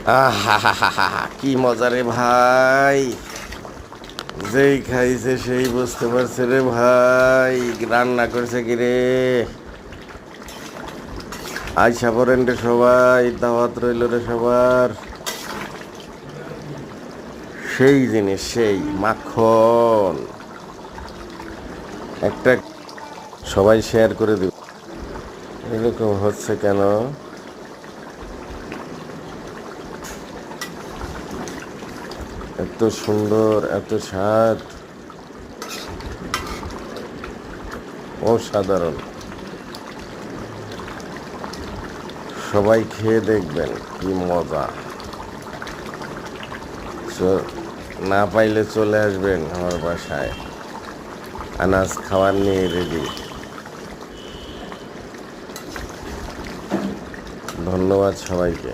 আহা কি মজা রে ভাই, যেই খাইছে সেই বুঝতে পারছে রে ভাই। রান্না করছে কি রে? আইসা পড়েন রে সবাই, দাওয়াত রইল রে সবার। সেই জিনিস, সেই মাখন একটা, সবাই শেয়ার করে দিব। এরকম হচ্ছে কেন? এত সুন্দর, এত স্বাদ, অসাধারণ। সবাই খেয়ে দেখবেন কি মজা। না পাইলে চলে আসবেন আমার বাসায়, আনাজ খাওয়ার নিয়ে রেডি। ধন্যবাদ সবাইকে।